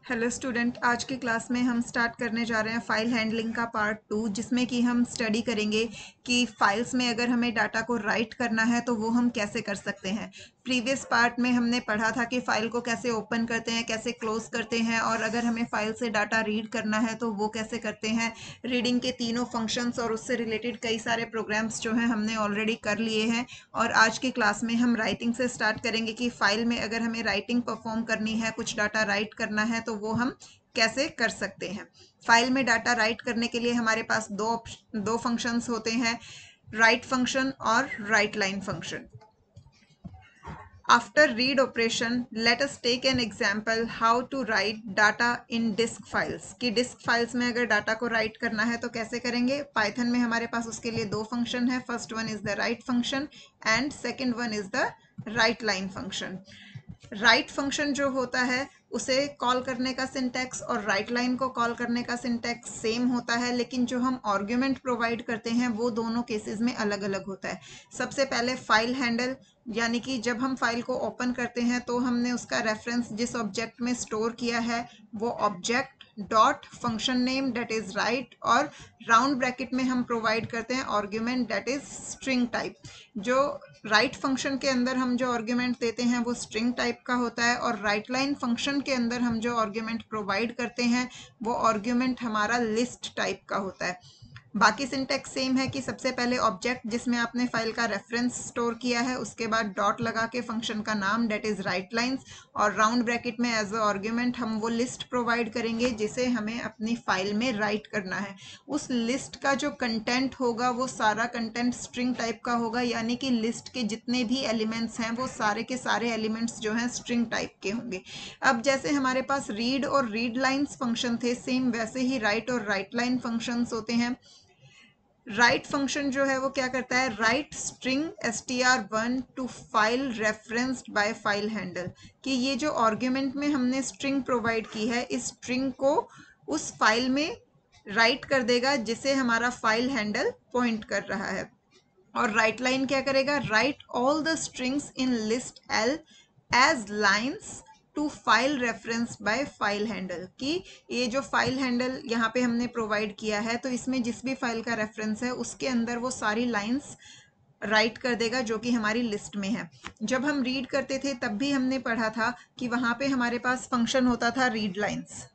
Hello student, आज की class में हम स्टार्ट करने जा रहे हैं फाइल हैंडलिंग का पार्ट 2, जिसमें कि हम स्टडी करेंगे कि फाइल्स में अगर हमें डाटा को राइट करना है तो वो हम कैसे कर सकते हैं। प्रीवियस पार्ट में हमने पढ़ा था कि फाइल को कैसे ओपन करते हैं, कैसे क्लोज करते हैं, और अगर हमें फाइल से डाटा रीड करना है तो वो कैसे करते हैं। रीडिंग के तीनों फंक्शंस और उससे रिलेटेड कई सारे प्रोग्राम्स जो हैं हमने ऑलरेडी कर लिए हैं। और आज की क्लास में हम राइटिंग से स्टार्ट करेंगे कि फाइल में अगर हमें राइटिंग परफॉर्म करनी है, कुछ डाटा राइट करना है, तो वो हम कैसे कर सकते हैं। फाइल में डाटा राइट करने के लिए हमारे पास दो फंक्शंस होते हैं, राइट फंक्शन और right line function. After read operation, let us take an example how to write data in disk files। कि disk files में अगर डाटा को राइट करना है तो कैसे करेंगे। पाइथन में हमारे पास उसके लिए दो फंक्शन है, first one is the right function and second one is the right line function. Right function जो होता है उसे कॉल करने का सिंटैक्स और राइट लाइन को कॉल करने का सिंटैक्स सेम होता है, लेकिन जो हम आर्ग्यूमेंट प्रोवाइड करते हैं वो दोनों केसेस में अलग अलग होता है। सबसे पहले फाइल हैंडल, यानी कि जब हम फाइल को ओपन करते हैं तो हमने उसका रेफरेंस जिस ऑब्जेक्ट में स्टोर किया है वो object dot function name that is right, और राउंड ब्रैकेट में हम प्रोवाइड करते हैं argument that is string type. जो राइट फंक्शन के अंदर हम जो आर्ग्यूमेंट देते हैं वो स्ट्रिंग टाइप का होता है, और राइट लाइन फंक्शन के अंदर हम जो आर्ग्यूमेंट प्रोवाइड करते हैं वो आर्ग्यूमेंट हमारा लिस्ट टाइप का होता है। बाकी सिंटैक्स सेम है कि सबसे पहले ऑब्जेक्ट जिसमें आपने फाइल का रेफरेंस स्टोर किया है, उसके बाद डॉट लगा के फंक्शन का नाम डेट इज राइट लाइंस, और राउंड ब्रैकेट में एज अ आर्ग्यूमेंट हम वो लिस्ट प्रोवाइड करेंगे जिसे हमें अपनी फाइल में राइट करना है। उस लिस्ट का जो कंटेंट होगा वो सारा कंटेंट स्ट्रिंग टाइप का होगा, यानी कि लिस्ट के जितने भी एलिमेंट्स हैं वो सारे के सारे एलिमेंट्स जो हैं स्ट्रिंग टाइप के होंगे। अब जैसे हमारे पास रीड और रीड लाइन्स फंक्शन थे, सेम वैसे ही राइट और राइट लाइन फंक्शंस होते हैं। राइट फंक्शन जो है वो क्या करता है, write string str1 to file referenced by file handle. कि ये जो आर्ग्यूमेंट में हमने स्ट्रिंग प्रोवाइड की है, इस स्ट्रिंग को उस फाइल में राइट कर देगा जिसे हमारा फाइल हैंडल पॉइंट कर रहा है। और राइट लाइन क्या करेगा, write all the strings in list L as lines to file reference by file handle. कि ये जो फाइल हैंडल यहाँ पे हमने प्रोवाइड किया है, तो इसमें जिस भी फाइल का रेफरेंस है उसके अंदर वो सारी लाइंस राइट कर देगा जो कि हमारी लिस्ट में है। जब हम रीड करते थे तब भी हमने पढ़ा था कि वहां पे हमारे पास फंक्शन होता था रीड लाइंस।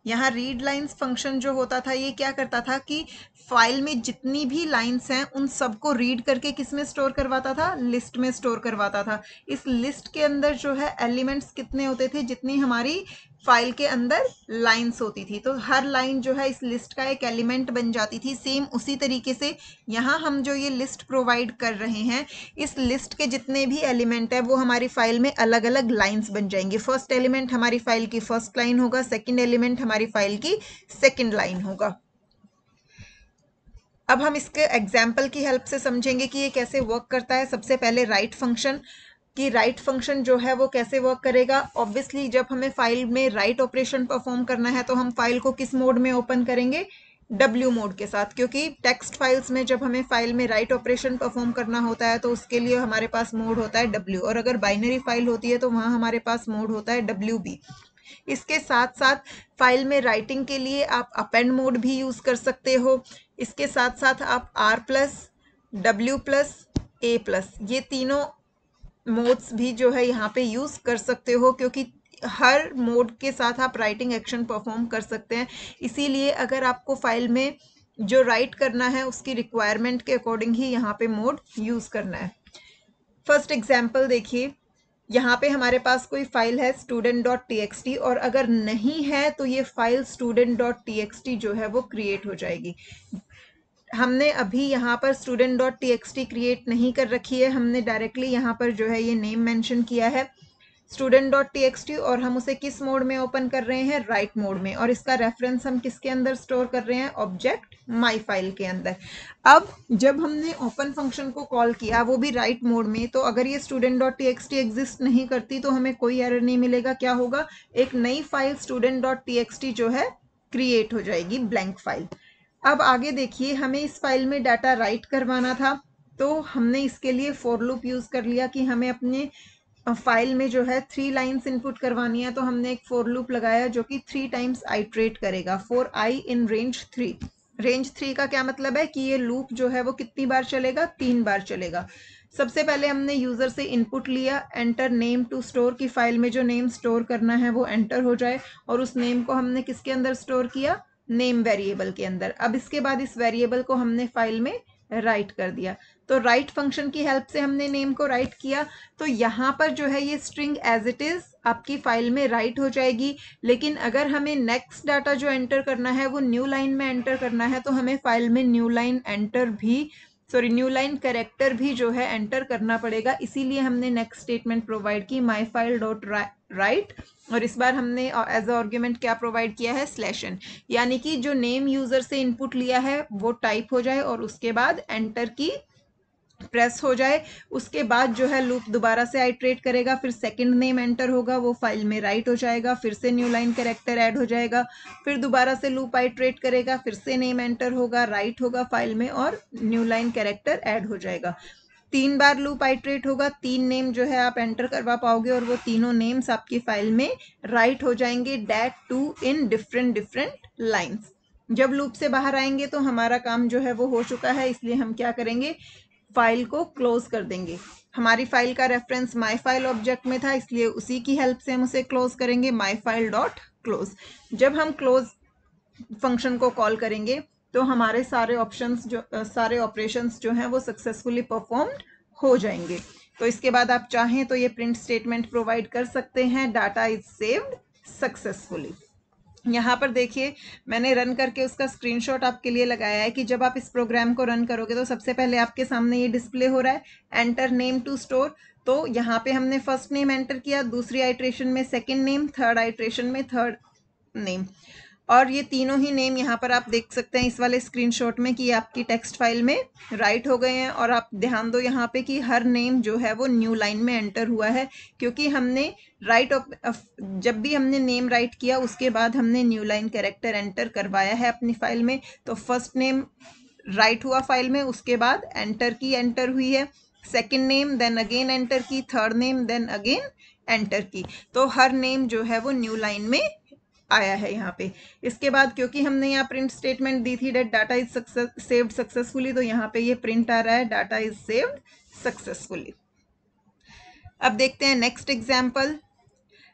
यहाँ रीड लाइंस फंक्शन जो होता था ये क्या करता था कि फाइल में जितनी भी लाइंस हैं उन सबको रीड करके किस में स्टोर करवाता था, लिस्ट में स्टोर करवाता था। इस लिस्ट के अंदर जो है एलिमेंट्स कितने होते थे, जितनी हमारी फाइल के अंदर लाइंस होती थी, तो हर लाइन जो है इस लिस्ट का एक एलिमेंट बन जाती थी। सेम उसी तरीके से यहाँ हम जो ये लिस्ट प्रोवाइड कर रहे हैं, इस लिस्ट के जितने भी एलिमेंट है वो हमारी फाइल में अलग अलग लाइंस बन जाएंगे। फर्स्ट एलिमेंट हमारी फाइल की फर्स्ट लाइन होगा, सेकंड एलिमेंट हमारी फाइल की सेकंड लाइन होगा। अब हम इसके एग्जाम्पल की हेल्प से समझेंगे कि ये कैसे वर्क करता है। सबसे पहले राइट फंक्शन, कि राइट फंक्शन जो है वो कैसे वर्क करेगा। ऑब्वियसली जब हमें फाइल में राइट ऑपरेशन परफॉर्म करना है तो हम फाइल को किस मोड में ओपन करेंगे, W मोड के साथ, क्योंकि टेक्स्ट फाइल्स में जब हमें फाइल में राइट ऑपरेशन परफॉर्म करना होता है तो उसके लिए हमारे पास मोड होता है W, और अगर बाइनरी फाइल होती है तो वहाँ हमारे पास मोड होता है WB। इसके साथ साथ फाइल में राइटिंग के लिए आप अपेंड मोड भी यूज कर सकते हो। इसके साथ साथ आप R+, W+, A+, ये तीनों मोड्स भी जो है यहाँ पे यूज कर सकते हो, क्योंकि हर मोड के साथ आप राइटिंग एक्शन परफॉर्म कर सकते हैं। इसीलिए अगर आपको फाइल में जो राइट करना है उसकी रिक्वायरमेंट के अकॉर्डिंग ही यहाँ पे मोड यूज करना है। फर्स्ट एग्जाम्पल देखिए, यहाँ पे हमारे पास कोई फाइल है student.txt, और अगर नहीं है तो ये फाइल student.txt जो है वो क्रिएट हो जाएगी। हमने अभी यहाँ पर student.txt क्रिएट नहीं कर रखी है, हमने डायरेक्टली यहाँ पर जो है ये नेम मेंशन किया है student.txt, और हम उसे किस मोड में ओपन कर रहे हैं, राइट मोड में, और इसका रेफरेंस हम किसके अंदर स्टोर कर रहे हैं, ऑब्जेक्ट माई फाइल के अंदर। अब जब हमने ओपन फंक्शन को कॉल किया वो भी राइट मोड में, तो अगर ये student.txt एग्जिस्ट नहीं करती तो हमें कोई एरर नहीं मिलेगा। क्या होगा, एक नई फाइल student.txt जो है क्रिएट हो जाएगी, ब्लैंक फाइल। अब आगे देखिए, हमें इस फाइल में डाटा राइट करवाना था, तो हमने इसके लिए फॉर लूप यूज कर लिया कि हमें अपने फाइल में जो है 3 लाइन्स इनपुट करवानी है, तो हमने एक फॉर लूप लगाया जो कि 3 टाइम्स आइट्रेट करेगा for I in range 3। Range 3 का क्या मतलब है कि ये लूप जो है वो कितनी बार चलेगा, 3 बार चलेगा। सबसे पहले हमने यूजर से इनपुट लिया, एंटर नेम टू स्टोर की फाइल में जो नेम स्टोर करना है वो एंटर हो जाए, और उस नेम को हमने किसके अंदर स्टोर किया, नेम वेरिएबल के अंदर। अब इसके बाद इस वेरिएबल को हमने फाइल में राइट कर दिया। तो राइट फंक्शन की हेल्प से हमने नेम को राइट किया, तो यहाँ पर जो है ये स्ट्रिंग एज इट इज आपकी फाइल में राइट हो जाएगी। लेकिन अगर हमें नेक्स्ट डाटा जो एंटर करना है वो न्यू लाइन में एंटर करना है, तो हमें फाइल में new line new line character भी जो है एंटर करना पड़ेगा। इसीलिए हमने नेक्स्ट स्टेटमेंट प्रोवाइड की माई फाइल डॉट राइट, और इस बार हमने एज आर्ग्यूमेंट क्या प्रोवाइड किया है, स्लैशन, यानी कि जो नेम यूजर से इनपुट लिया है वो टाइप हो जाए और उसके बाद एंटर की प्रेस हो जाए। उसके बाद जो है लूप दोबारा से आइट्रेट करेगा, फिर सेकंड नेम एंटर होगा, वो फाइल में राइट हो जाएगा, फिर से न्यू लाइन कैरेक्टर ऐड हो जाएगा, फिर दोबारा से लूप आइट्रेट करेगा, फिर से नेम एंटर होगा, राइट होगा फाइल में और न्यू लाइन कैरेक्टर ऐड हो जाएगा। 3 बार लूप आइट्रेट होगा, 3 नेम जो है आप एंटर करवा पाओगे और वो तीनों नेम्स आपकी फाइल में राइट हो जाएंगे, that too in different different lines. जब लूप से बाहर आएंगे तो हमारा काम जो है वो हो चुका है, इसलिए हम क्या करेंगे, फाइल को क्लोज कर देंगे। हमारी फाइल का रेफरेंस माई फाइल ऑब्जेक्ट में था, इसलिए उसी की हेल्प से हम उसे क्लोज करेंगे, माई फाइल डॉट क्लोज। जब हम क्लोज फंक्शन को कॉल करेंगे तो हमारे सारे ऑपरेशंस जो हैं वो सक्सेसफुली परफॉर्म्ड हो जाएंगे। तो इसके बाद आप चाहें तो ये प्रिंट स्टेटमेंट प्रोवाइड कर सकते हैं, डाटा इज सेव्ड सक्सेसफुली। यहाँ पर देखिए मैंने रन करके उसका स्क्रीनशॉट आपके लिए लगाया है कि जब आप इस प्रोग्राम को रन करोगे तो सबसे पहले आपके सामने ये डिस्प्ले हो रहा है, एंटर नेम टू स्टोर। तो यहाँ पे हमने फर्स्ट नेम एंटर किया, दूसरी आइट्रेशन में सेकंड नेम, थर्ड आइट्रेशन में थर्ड नेम, और ये तीनों ही नेम यहाँ पर आप देख सकते हैं इस वाले स्क्रीनशॉट में कि आपकी टेक्स्ट फाइल में राइट हो गए हैं। और आप ध्यान दो यहाँ पे कि हर नेम जो है वो न्यू लाइन में एंटर हुआ है, क्योंकि हमने जब भी हमने नेम राइट किया उसके बाद हमने न्यू लाइन कैरेक्टर एंटर करवाया है अपनी फाइल में। तो फर्स्ट नेम राइट हुआ फाइल में, उसके बाद एंटर की एंटर हुई है, second name then again enter की, third name then again enter की। तो हर नेम जो है वो न्यू लाइन में आया है यहाँ पे। इसके बाद क्योंकि हमने यहाँ प्रिंट स्टेटमेंट दी थी that data is saved successfully, तो यहाँ पे ये प्रिंट आ रहा है डाटा इज सेव्ड सक्सेसफुली। अब देखते हैं नेक्स्ट एग्जाम्पल।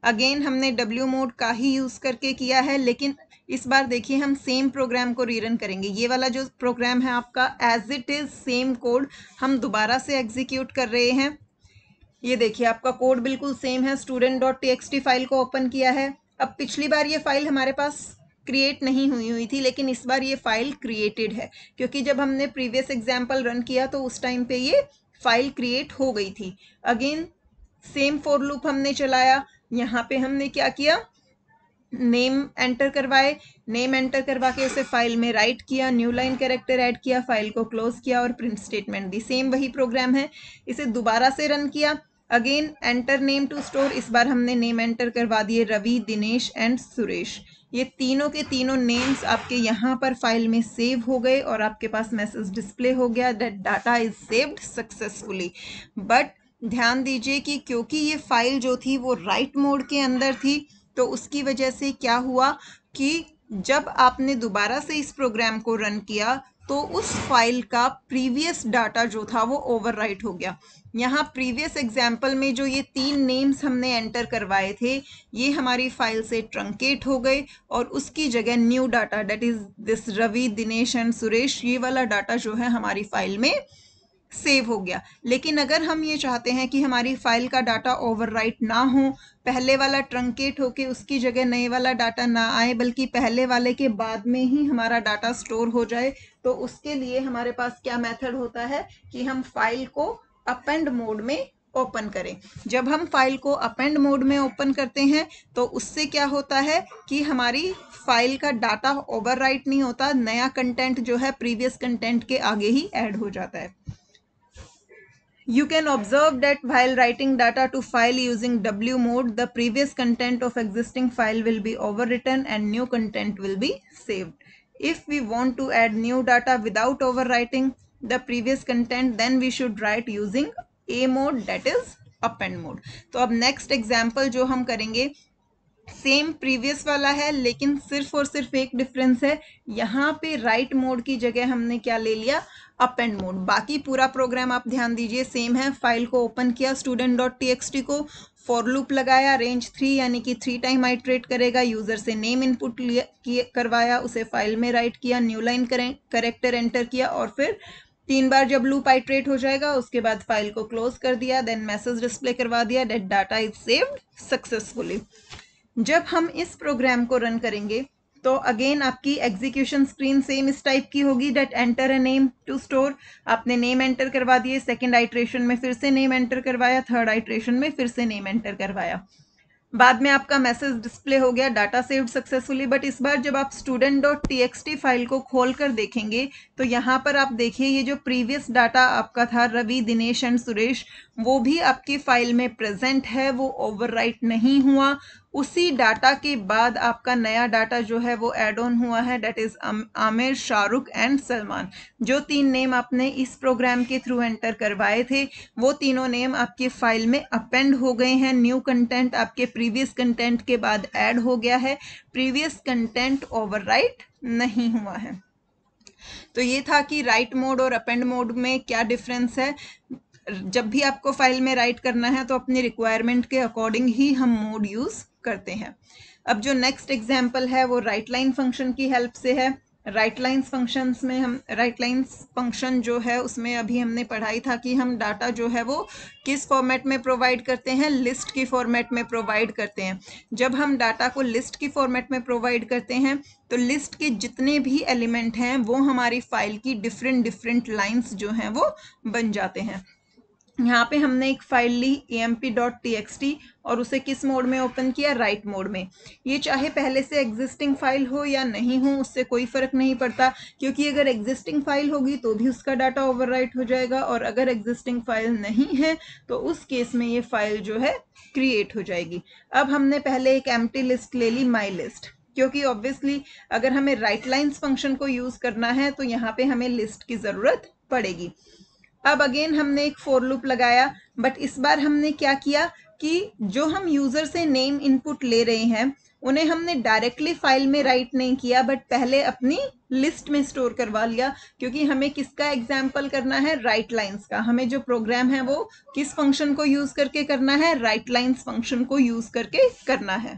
अगेन हमने डब्ल्यू मोड का ही यूज करके किया है, लेकिन इस बार देखिए हम सेम प्रोग्राम को रीरन करेंगे। ये वाला जो प्रोग्राम है आपका as it is same code हम दोबारा से एग्जीक्यूट कर रहे हैं। ये देखिए आपका कोड बिल्कुल सेम है, student.txt फाइल को ओपन किया है। अब पिछली बार ये फाइल हमारे पास क्रिएट नहीं हुई थी, लेकिन इस बार ये फाइल क्रिएटेड है, क्योंकि जब हमने प्रीवियस एग्जाम्पल रन किया तो उस टाइम पे ये फाइल क्रिएट हो गई थी। अगेन सेम फॉर लूप हमने चलाया, यहाँ पे हमने क्या किया, नेम एंटर करवाए, नेम एंटर करवा के उसे फाइल में राइट किया, न्यू लाइन कैरेक्टर ऐड किया, फाइल को क्लोज किया और प्रिंट स्टेटमेंट दी। सेम वही प्रोग्राम है, इसे दोबारा से रन किया। Again enter name to store, इस बार हमने नेम एंटर करवा दिए रवि, दिनेश एंड सुरेश। ये तीनों के तीनों नेम्स आपके यहाँ पर फाइल में सेव हो गए और आपके पास मैसेज डिस्प्ले हो गया that data is saved successfully. But ध्यान दीजिए कि क्योंकि ये फाइल जो थी वो राइट मोड के अंदर थी, तो उसकी वजह से क्या हुआ कि जब आपने दोबारा से इस प्रोग्राम को रन किया तो उस फाइल का प्रीवियस डाटा जो था वो ओवरराइट हो गया। यहाँ प्रीवियस एग्जाम्पल में जो ये 3 नेम्स हमने एंटर करवाए थे ये हमारी फाइल से ट्रंकेट हो गए और उसकी जगह new data that is this Ravi, Dinesh and Suresh, ये वाला डाटा जो है हमारी फाइल में सेव हो गया। लेकिन अगर हम ये चाहते हैं कि हमारी फाइल का डाटा ओवरराइट ना हो, पहले वाला ट्रंकेट होके उसकी जगह नए वाला डाटा ना आए, बल्कि पहले वाले के बाद में ही हमारा डाटा स्टोर हो जाए, तो उसके लिए हमारे पास क्या मेथड होता है कि हम फाइल को अपेंड मोड में ओपन करें। जब हम फाइल को अपेंड मोड में ओपन करते हैं तो उससे क्या होता है कि हमारी फाइल का डाटा ओवरराइट नहीं होता, नया कंटेंट जो है प्रीवियस कंटेंट के आगे ही ऐड हो जाता है। You can observe that while writing data to file using W mode, the previous content of existing file will be overwritten and new content will be saved. If we want to add new data without overwriting the previous content, then we should write using A mode, that is append mode. तो अब next example जो हम करेंगे same previous वाला है, लेकिन सिर्फ और सिर्फ एक डिफरेंस है, यहाँ पे राइट मोड की जगह हमने क्या ले लिया, अपेंड मोड। बाकी पूरा प्रोग्राम आप ध्यान दीजिए सेम है। फाइल को ओपन किया student.txt को, फॉर लूप लगाया, रेंज 3 यानी कि 3 टाइम आइट्रेट करेगा, यूजर से नेम इनपुट करवाया, उसे फाइल में राइट किया, न्यू लाइन करेक्टर एंटर किया और फिर 3 बार जब लूप आइट्रेट हो जाएगा उसके बाद फाइल को क्लोज कर दिया, देन मैसेज डिस्प्ले करवा दिया that data is saved successfully. जब हम इस प्रोग्राम को रन करेंगे तो अगेन आपकी एग्जीक्यूशन स्क्रीन सेम इस टाइप की होगी, that enter a name to store. आपने नेम एंटर करवा दिए, सेकंड आइट्रेशन में फिर से नेम एंटर करवाया, थर्ड आइट्रेशन में फिर से नेम एंटर करवाया, बाद में आपका मैसेज डिस्प्ले हो गया डाटा सेव्ड सक्सेसफुली। बट इस बार जब आप student.txt फाइल को खोल कर देखेंगे तो यहाँ पर आप देखिए ये जो प्रीवियस डाटा आपका था रवि, दिनेश एंड सुरेश, वो भी आपकी फाइल में प्रेजेंट है, वो ओवरराइट नहीं हुआ। उसी डाटा के बाद आपका नया डाटा जो है वो ऐड ऑन हुआ है, that is Aamir, Shahrukh and Salman. जो 3 नेम आपने इस प्रोग्राम के थ्रू एंटर करवाए थे वो तीनों नेम आपके फाइल में अपेंड हो गए हैं। न्यू कंटेंट आपके प्रीवियस कंटेंट के बाद ऐड हो गया है, प्रीवियस कंटेंट ओवरराइट नहीं हुआ है। तो ये था कि राइट मोड और अपेंड मोड में क्या डिफरेंस है। जब भी आपको फाइल में राइट करना है तो अपनी रिक्वायरमेंट के अकॉर्डिंग ही हम मोड यूज करते हैं। अब जो नेक्स्ट एग्जाम्पल है वो राइट लाइन फंक्शन की हेल्प से है। राइट लाइन्स फंक्शंस में हम राइट लाइन्स फंक्शन जो है उसमें अभी हमने पढ़ाई था कि हम डाटा जो है वो किस फॉर्मेट में प्रोवाइड करते हैं, लिस्ट की फॉर्मेट में प्रोवाइड करते हैं। जब हम डाटा को लिस्ट की फॉर्मेट में प्रोवाइड करते हैं तो लिस्ट के जितने भी एलिमेंट हैं वो हमारी फाइल की डिफरेंट लाइन्स जो हैं वो बन जाते हैं। यहाँ पे हमने एक फाइल ली emp.txt और उसे किस मोड में ओपन किया, राइट मोड में। ये चाहे पहले से एग्जिस्टिंग फाइल हो या नहीं हो उससे कोई फर्क नहीं पड़ता, क्योंकि अगर एग्जिस्टिंग फाइल होगी तो भी उसका डाटा ओवरराइट हो जाएगा और अगर एग्जिस्टिंग फाइल नहीं है तो उस केस में ये फाइल जो है क्रिएट हो जाएगी। अब हमने पहले एक एम्प्टी लिस्ट ले ली, माई लिस्ट, क्योंकि ऑब्वियसली अगर हमें राइट लाइन्स फंक्शन को यूज करना है तो यहाँ पे हमें लिस्ट की जरूरत पड़ेगी। अब अगेन हमने एक फॉर लूप लगाया, बट इस बार हमने क्या किया कि जो हम यूजर से नेम इनपुट ले रहे हैं उन्हें हमने डायरेक्टली फाइल में राइट नहीं किया, बट पहले अपनी लिस्ट में स्टोर करवा लिया, क्योंकि हमें किसका एग्जाम्पल करना है, राइट लाइन्स का। हमें जो प्रोग्राम है वो किस फंक्शन को यूज करके करना है, राइट लाइन्स फंक्शन को यूज करके करना है।